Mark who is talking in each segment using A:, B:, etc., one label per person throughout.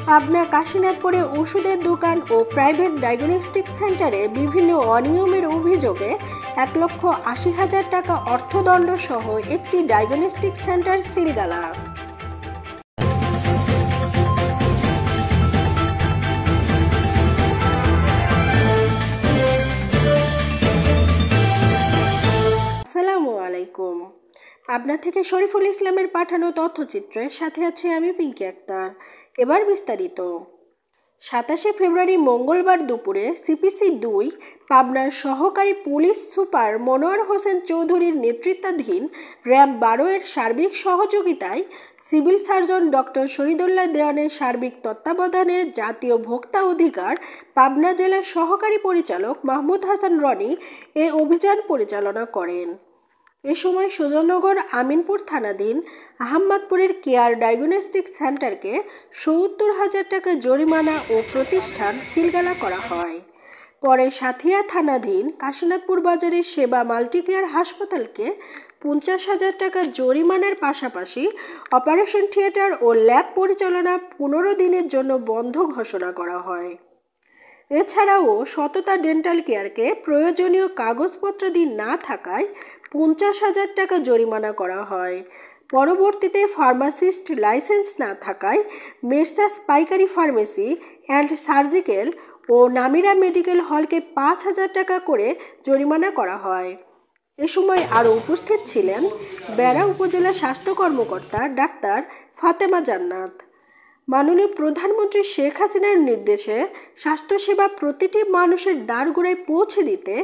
A: পাবনা কাশীনাথপুরে ওষুধের দোকান ও private diagnostic সেন্টারে বিভিন্ন অনিয়মের অভিযোগে 1,80,000 টাকা অর্থদণ্ড সহ একটি ডায়াগনস্টিক সেন্টার সিলগালা। আসসালামু আলাইকুম। পাবনা থেকে শরীফুল ইসলামের পাঠানো তথ্যচিত্রের সাথে আছি আমি পিঙ্কি আক্তার। এবার বিস্তারিত। 27শে ফেব্রুয়ারি মঙ্গলবার দুপুরে সিপিসি 2 পাবনার সহকারী পুলিশ সুপার মনোয়ার হোসেন চৌধুরীর নেতৃত্বাধীন র্যাব 12 এর সার্বিক সহযোগিতায় সিভিল সার্জন ডক্টর শহীদুল্লাহ দেওয়ানের সার্বিক তত্ত্বাবধানে জাতীয় ভোক্তা অধিকার পাবনা জেলার সহকারী পরিচালক মাহমুদ হাসান রনি এ অভিযান পরিচালনা করেন। এ সময় সুজননগর আমিনপুর থানাধীন আহমদপুরের কেয়ার ডায়াগনস্টিক সেন্টারকে ৭০,০০০ টাকা জরিমানা ও প্রতিষ্ঠান সিলগালা করা হয়। পরে সাথিয়া থানাধীন কাশীনাথপুর বাজারের সেবা মাল্টিকেয়ার হাসপাতালকে ৫০,০০০ টাকা জরিমানার পাশাপাশি অপারেশন থিয়েটার ও ল্যাব পরিচালনা ১৫ দিনের জন্য বন্ধ ঘোষণা করা হয়। এছাড়াও সততা ডেন্টাল কেয়ারকে প্রয়োজনীয় কাগজপত্রাদি না থাকায় ৫০,০০০ টাকা জরিমানা করা হয়। পরবর্তীতে ফার্মাসিস্ট লাইসেন্স না থাকায় মেসার্স পাইকারি ফার্মেসি অ্যান্ড সার্জিক্যাল ও নামিরা মেডিকেল হলকে ৫,০০০ টাকা করে জরিমানা করা হয়। এ সময় আরও উপস্থিত ছিলেন বেড়া উপজেলা স্বাস্থ্য কর্মকর্তা ডাক্তার ফাতেমা জান্নাত। মাননীয় প্রধানমন্ত্রী শেখ হাসিনার নির্দেশে স্বাস্থ্যসেবা প্রতিটি মানুষের দ্বারগোড়ায় পৌঁছে দিতে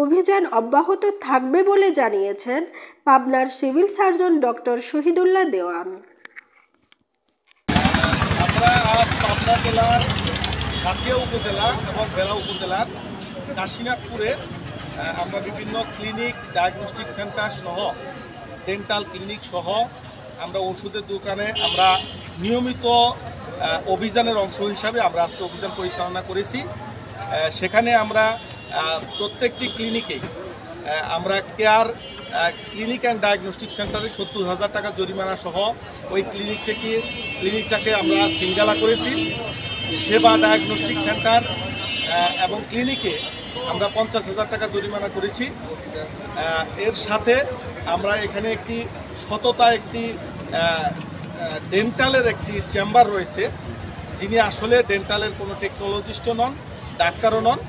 A: অভিযান অব্যাহত থাকবে বলে জানিয়েছেন পাবনার সিভিল সার্জন ডক্টর শহীদুল্লাহ দেওয়ান।
B: আমরা আজ পাবনা জেলার সাথিয়া উপজেলা এবং বেড়া উপজেলার কাশীনাথপুরে আমরা বিভিন্ন ক্লিনিক, ডায়াগনস্টিক সেন্টার সহ ডেন্টাল ক্লিনিক সহ আমরা ওষুধের দোকানে আমরা নিয়মিত অভিযানের অংশ হিসাবে আমরা আজকে অভিযান পরিচালনা করেছি। সেখানে আমরা প্রত্যেকটি ক্লিনিকেই আমরা কেয়ার ক্লিনিক অ্যান্ড ডায়াগনস্টিক সেন্টারে ৭০,০০০ টাকা জরিমানা সহ ওই ক্লিনিকটাকে আমরা সিলগালা করেছি। সেবা ডায়াগনস্টিক সেন্টার এবং ক্লিনিকে আমরা ৫০,০০০ টাকা জরিমানা করেছি। এর সাথে আমরা এখানে একটি ডেন্টালের একটি চেম্বার রয়েছে, যিনি আসলে ডেন্টালের কোনো টেকনোলজিস্টও নন, ডাক্তারও নন,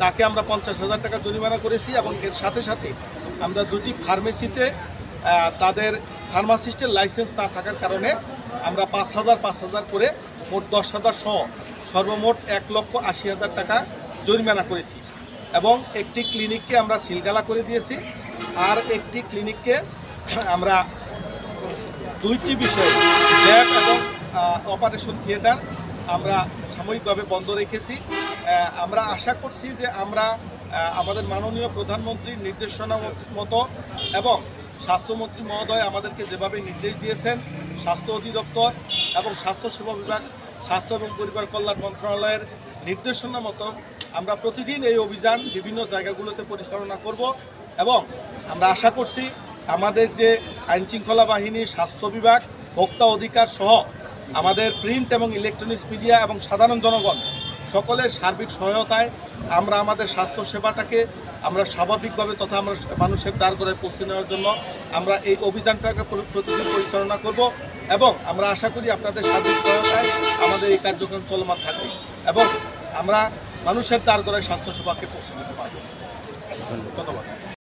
B: তাকে আমরা ৫০,০০০ টাকা জরিমানা করেছি। এবং এর সাথে সাথে আমরা দুটি ফার্মেসিতে তাদের ফার্মাসিস্টের লাইসেন্স না থাকার কারণে আমরা ৫,০০০ করে মোট ১০,০০০ সহ সর্বমোট ১,৮০,০০০ টাকা জরিমানা করেছি। এবং একটি ক্লিনিককে আমরা সিলগালা করে দিয়েছি, আর একটি ক্লিনিককে আমরা দুইটি বিষয় ল্যাব এবং অপারেশন থিয়েটার আমরা সাময়িকভাবে বন্ধ রেখেছি। আমরা আশা করছি যে আমরা আমাদের মাননীয় প্রধানমন্ত্রীর নির্দেশনা মতো এবং স্বাস্থ্যমন্ত্রী মহোদয় আমাদেরকে যেভাবে নির্দেশ দিয়েছেন, স্বাস্থ্য অধিদপ্তর এবং স্বাস্থ্যসেবা বিভাগ, স্বাস্থ্য এবং পরিবার কল্যাণ মন্ত্রণালয়ের নির্দেশনা মতো আমরা প্রতিদিন এই অভিযান বিভিন্ন জায়গাগুলোতে পরিচালনা করব। এবং আমরা আশা করছি আমাদের যে আইনশৃঙ্খলা বাহিনী, স্বাস্থ্য বিভাগ, ভোক্তা অধিকার সহ আমাদের প্রিন্ট এবং ইলেকট্রনিক্স মিডিয়া এবং সাধারণ জনগণ সকলের সার্বিক সহায়তায় আমরা আমাদের স্বাস্থ্যসেবাটাকে আমরা স্বাভাবিকভাবে তথা আমরা মানুষের দ্বারগোড়ায় পৌঁছে নেওয়ার জন্য আমরা এই অভিযানটাকে প্রতিদিন পরিচালনা করব। এবং আমরা আশা করি আপনাদের সার্বিক সহায়তায় আমাদের এই কার্যক্রম চলমান থাকবে এবং আমরা মানুষের দ্বারগোড়ায় স্বাস্থ্যসেবাকে পৌঁছে দিতে পারব। ধন্যবাদ।